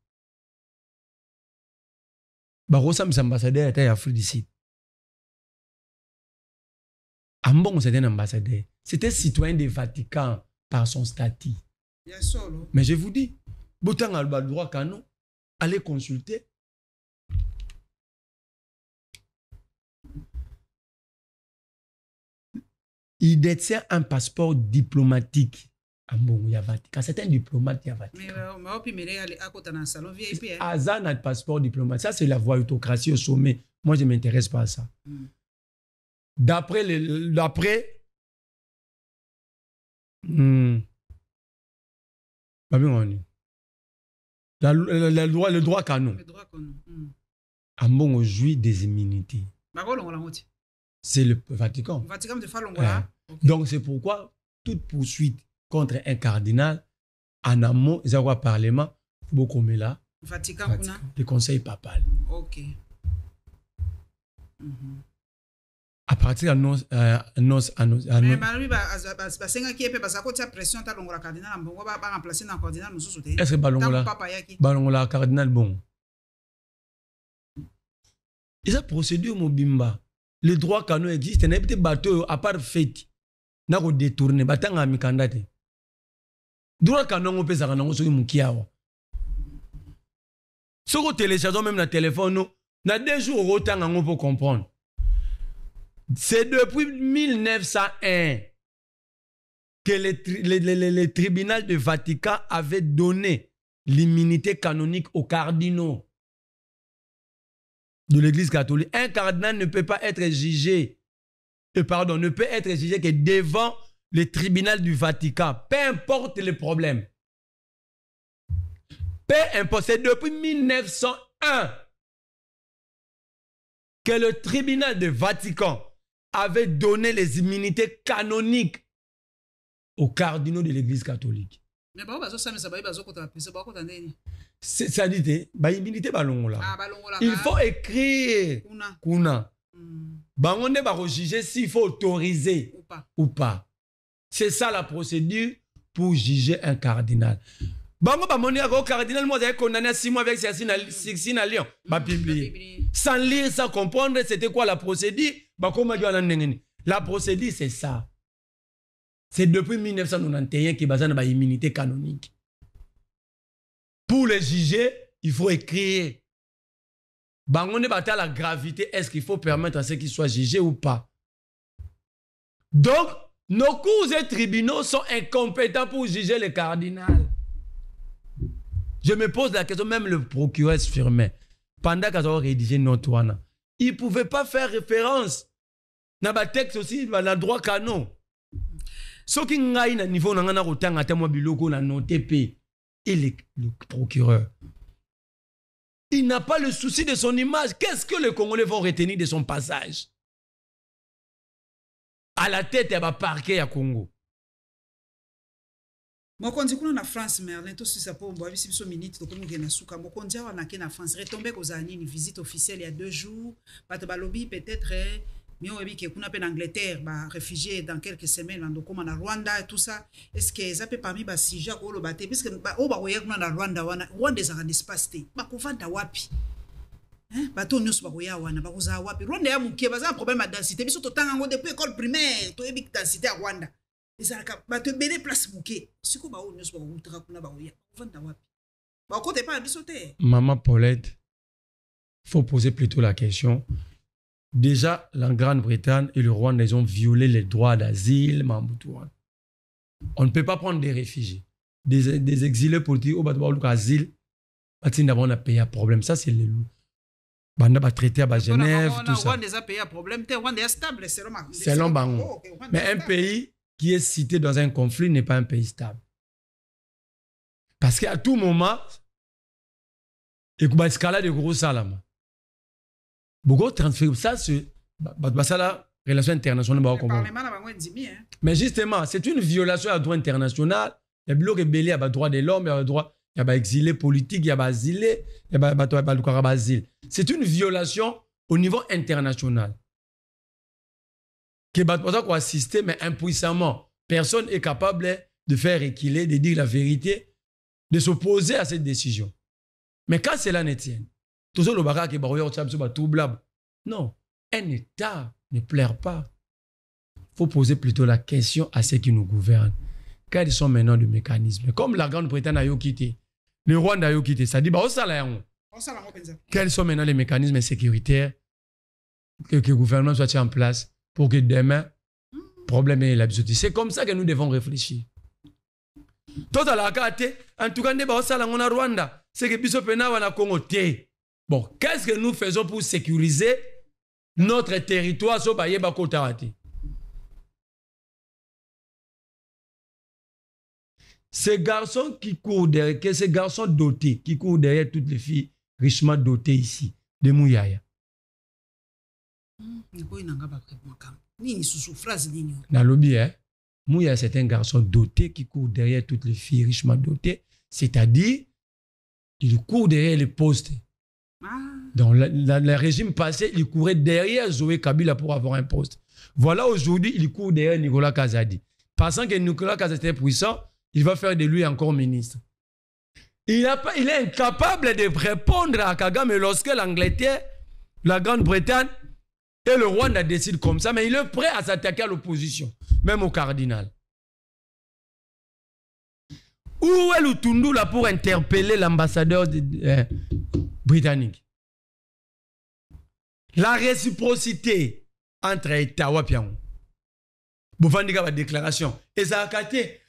Bakosa mis ambassadeur État Afrique du Sud. Ambongo c'était un ambassadeur. C'était citoyen du Vatican par son statut. Mais je vous dis, Boutang a le droit canon, allez consulter. Il détient un passeport diplomatique. Ambongo ya Vatican. C'est un diplomate ya Vatican. Azan a un passeport diplomatique. Ça, c'est la voyutocratie au sommet. Moi, je ne m'intéresse pas à ça. D'après le droit canon. Ambongo jouit des immunités. C'est le Vatican. Donc c'est pourquoi toute poursuite contre un cardinal en amont, ils ont un parlement, beaucoup mais là, Vatican, le conseil papal. Ok. À partir de est-ce que Balongola cardinal bon? Et ça procédure mobimba. Le droit canon existe, n'a pas bateau à part fait. N'a pas détourné, batanga mikandate. Droit canon on peut ça canon sur mukiawa. Ce qu'on télécharge même dans le téléphone, nous, na 2 jours autant on peut comprendre. C'est depuis 1901 que le tribunal de Vatican avait donné l'immunité canonique aux cardinaux de l'Église catholique. Un cardinal ne peut pas être jugé, ne peut être jugé que devant le tribunal du Vatican, peu importe le problème. Peu importe, c'est depuis 1901 que le tribunal de Vatican avait donné les immunités canoniques aux cardinaux de l'Église catholique. Mais ça dit, il faut écrire kuna. On va juger s'il faut autoriser ou pas. C'est ça la procédure pour juger un cardinal. Bango ba moni au cardinal moi j'ai condamné à 6 mois avec 6 à Lyon. Ba publié. Sans lire, sans comprendre c'était quoi la procédure. Ba comment la procédure c'est ça. C'est depuis 1991 qu'il y a une immunité canonique. Pour les juger, il faut écrire. Bango ne bata la gravité, est-ce qu'il faut permettre à ceux qui soient jugés ou pas. Donc, nos cours et tribunaux sont incompétents pour juger le cardinal. Je me pose la question, même le procureur Firmin, pendant qu'ils ont rédigé notre wana, il ne pouvait pas faire référence dans le texte aussi, dans le droit canon. Ce qui est au niveau de la noté et le procureur, il n'a pas le souci de son image. Qu'est-ce que les Congolais vont retenir de son passage? À la tête, il va parquer à Congo. Mokonzi kuna na France Merlin to sisa po mbo bisi biso minute to komo na suka mokonzi wa na na France retombé ko zani une visite officielle il y a 2 jours bato balobi peut-être mais on que kuna en Angleterre ba réfugiés dans quelques semaines dans comme na Rwanda et tout ça est-ce que ça peut parmi ba sija ko lo baté parce que o ba koya kuna na Rwanda wana Rwanda za espace te ba kovanda wapi bato nyos ba koya wana ba koza wapi Rwanda ya muke baza problème de densité biso to tanga ngo depuis école primaire to ebi densité à Rwanda. Tu bene place muke siko ba o nyos ba ultra kuna ba oya vanda wapi ba côté pas bisoté. Maman Paulette, faut poser plutôt la question. Déjà, la Grande-Bretagne et le Rwanda, ils ont violé les droits d'asile. On ne peut pas prendre des réfugiés, des exilés politiques au bas asile. On a payé un problème. Ça, c'est le loup. On a traité à Genève, tout ça. On a payé un problème. On est stable selon Bango. Mais un pays qui est cité dans un conflit n'est pas un pays stable. Parce qu'à tout moment, il y a une escalade de gros salams. Beaucoup de transferts, ça c'est la relation internationale. Mais justement, c'est une violation du droit international. Il y a bloqué belé, il y a droit de l'homme, il y a droit, il y a exilé politique, il y a exilé, il y a asile. C'est une violation au niveau international. Que Batouaza quoi assister, mais impuissamment. Personne n'est capable de faire équiler, de dire la vérité, de s'opposer à cette décision. Mais quand cela ne tient, tout ça, non, un État ne plaire pas. Il faut poser plutôt la question à ceux qui nous gouvernent. Quels sont maintenant les mécanismes? Comme la Grande-Bretagne a quitté, le Rwanda a quitté, ça dit, quels sont maintenant les mécanismes sécuritaires que le gouvernement soit en place pour que demain, problème est l'absurdité. C'est comme ça que nous devons réfléchir. Tout à la carte, en tout cas, on a Rwanda, c'est que Biso Pena va Congo. Bon, qu'est-ce que nous faisons pour sécuriser notre territoire sur Bayeba Kotarati? Ces garçons qui courent derrière, ces garçons dotés, qui courent derrière toutes les filles richement dotées ici, de Mouyaya. Nalobi, Mouyaya, c'est un garçon doté qui court derrière toutes les filles richement dotées, c'est-à-dire, il court derrière les postes. Dans le régime passé, il courait derrière Zoé Kabila pour avoir un poste. Voilà, aujourd'hui, il court derrière Nicolas Kazadi. Pensant que Nicolas Kazadi est puissant, il va faire de lui encore ministre. Il est incapable de répondre à Kagame lorsque l'Angleterre, la Grande-Bretagne et le Rwanda décident comme ça, mais il est prêt à s'attaquer à l'opposition, même au cardinal. Où est Lutundu là pour interpeller l'ambassadeur britannique? La réciprocité entre États et Pian. Vous faites une déclaration. Et ça a caté.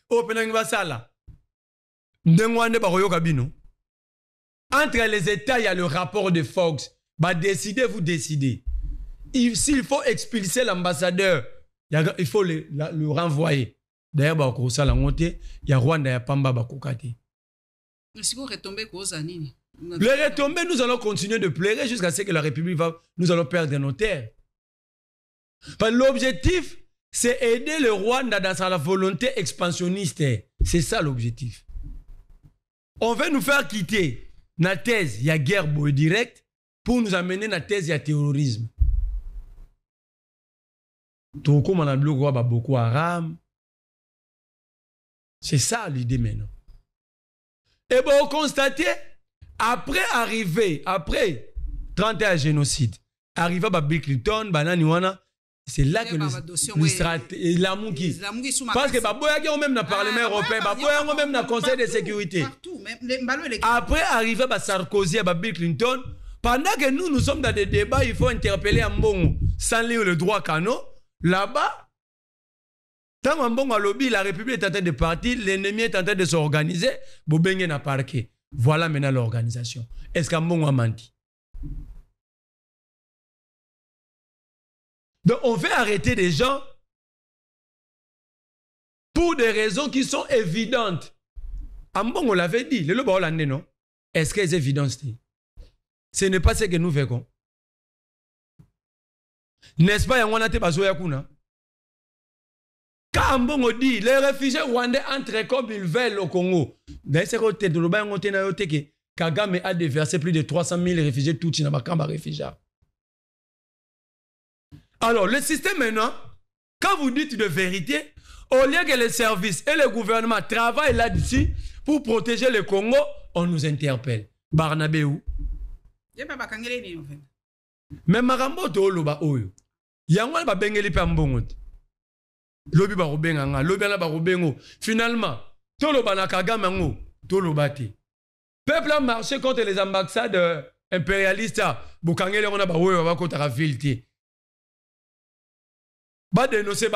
Entre les États, il y a le rapport de Fox. Bah, décidez, vous décidez. S'il faut expulser l'ambassadeur, il faut le renvoyer. D'ailleurs, bah, il y a Rwanda, il y a Pamba, bah, Kokate. Si vous retombez, les retombées, nous allons continuer de pleurer jusqu'à ce que la République va. Nous allons perdre nos terres. L'objectif, c'est aider le Rwanda dans sa volonté expansionniste. C'est ça l'objectif. On veut nous faire quitter la thèse, il y a guerre directe, pour nous amener la thèse, il y a terrorisme. Tout comme on a Boko Haram. C'est ça l'idée maintenant. Et bon, constatez, après 31 génocides, arrivé à Bill Clinton, Bananiwana, c'est là que l'amour qui. Parce que Baboya même dans le Parlement européen, Baboya même dans le Conseil de sécurité. Après arrivé à Sarkozy, à Bill Clinton, pendant que nous sommes dans des débats, il faut interpeller Mbongo sans lire le droit canon. Là-bas, tant que lobby, la République est en train de partir, l'ennemi est en train de s'organiser, Bobenge n'a parqué. Voilà maintenant l'organisation. Est-ce qu'Ambongo a menti? Donc on veut arrêter des gens pour des raisons qui sont évidentes. Ambongo l'avait dit, le lobo hollandais, non? Est-ce que c'est évident? Ce n'est pas ce que nous faisons. N'est-ce pas, Yangonate Bazoya Kuna? Quand Ambongo dit, les réfugiés rwandais entrent comme ils veulent au Congo. Dans ce côté de l'Oba, Kagame a déversé plus de 300 000 réfugiés tout dans ma camp réfugiés. Alors, le système maintenant, quand vous dites de vérité, au lieu que les services et le gouvernement travaillent là-dessus pour protéger le Congo, on nous interpelle. Barnabé où? Mais Marambo to loba oyo. Yangwa ba bengeli pa mbongo. Lobi ba robenga nga, lobi na ba robengo. Finalement, to loba na Kagame ngo, to loba te. Peuple a marché contre les ambassades impérialistes. Bokangeli on a ba oyo ba kota filti. Ba dénoncer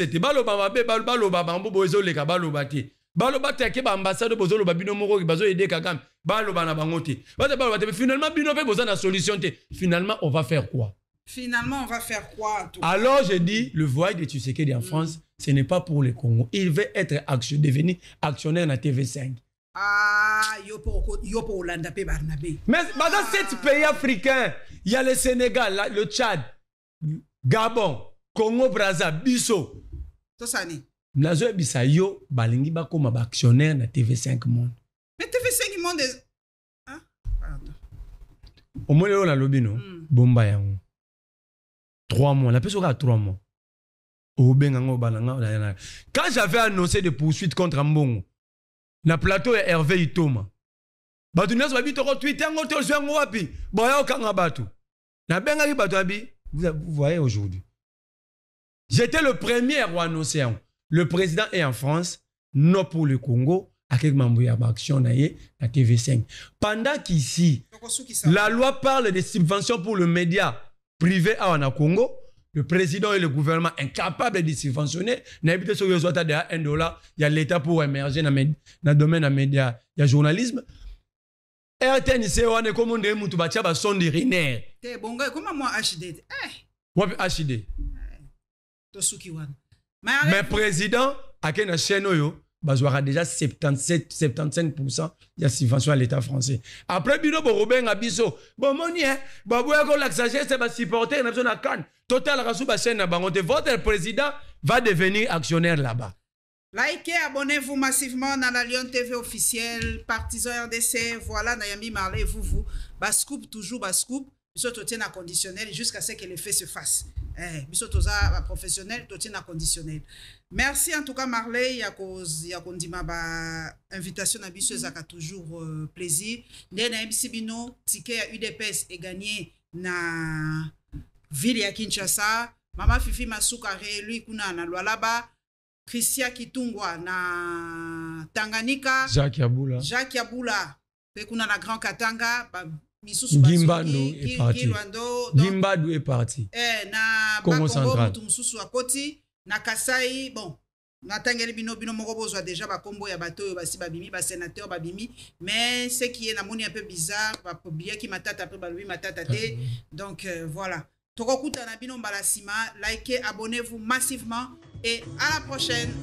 te. Ba loba mabe ba loba bambo bozo leka ba loba te. Ba loba te ke ba ambassade bozo loba bino moko ki bazo aider Kagame. Ba loba na bango te. Ba loba te. Finalement bino pe bozo na solution te. Finalement on va faire quoi? Finalement, on va faire quoi? Alors, je dis, le voyage de Tshisekedi en France, ce n'est pas pour le Congo. Il veut être devenir actionnaire dans TV5. Ah, yo pour Hollande, Barnabé. Mais dans 7 pays africains, il y a le Sénégal, le Tchad, Gabon, Congo, Brazza, Bisso. Tout ça, ni. Nazo bisa yo, balingi ba comme actionnaire dans TV5 Monde. Mais TV5 Monde est... Hein? Pardon. Au moins, on a lobby, non? Bomba yango. 3 mois, la personne a 3 mois. Quand j'avais annoncé des poursuites contre Ambongo, na plateau est Hervé Itoma. Vous voyez aujourd'hui. J'étais le premier à annoncer. Le président est en France, non pour le Congo, avec Mambouya Action na TV5. Pendant qu'ici, la loi parle des subventions pour le média privé à Congo, le président et le gouvernement incapables de subventionner, n'habite sur le de $1, il y a l'État pour émerger dans le domaine des médias, il y a le journalisme. RTNC, on est comme on dit, on a son de Riner. Comment moi HD? HD. Mais président, à quelle chaîne il y aura déjà 75% de subvention à l'État français. Après, Bino Borobeng Abisso, bon, moni, Babouago Laxagé, c'est supporter une option à Cannes. Total Rasouba chaîne à Bangote. Votre président va devenir actionnaire là-bas. Likez, abonnez-vous massivement dans la Lyon TV officielle, partisan RDC, voilà, Nayami Marley, vous, Bascoup, toujours Bascoup, Bissot tient à conditionnel jusqu'à ce que les faits se fassent. Bissot toza professionnel, tient à conditionnel. Merci en tout cas Marley, yakondima ba invitation à Bissot zaka toujours plaisir. Ndena MC Bino, ticket à UDPS est gagné na ville ya Kinshasa. Mama Fifi Masuka réélu kuna na Lualaba. Christian Kitungwa na Tanganyika, Jacques Yabula, pe kuna na Grand Katanga, Gimbando est parti. Gimbando est parti. Na Congo Central. Mususu akoti, na Kasai, bon, na tangeli bino moko bozwa déjà ba kombo ya bato basi babimi ba sénateur babimi, mais ce qui est na moni un peu bizarre, ba publier ki matata après ba lui matata te. Donc voilà. Tokokuta na bino mbala sima, likez, abonnez-vous massivement et à la prochaine.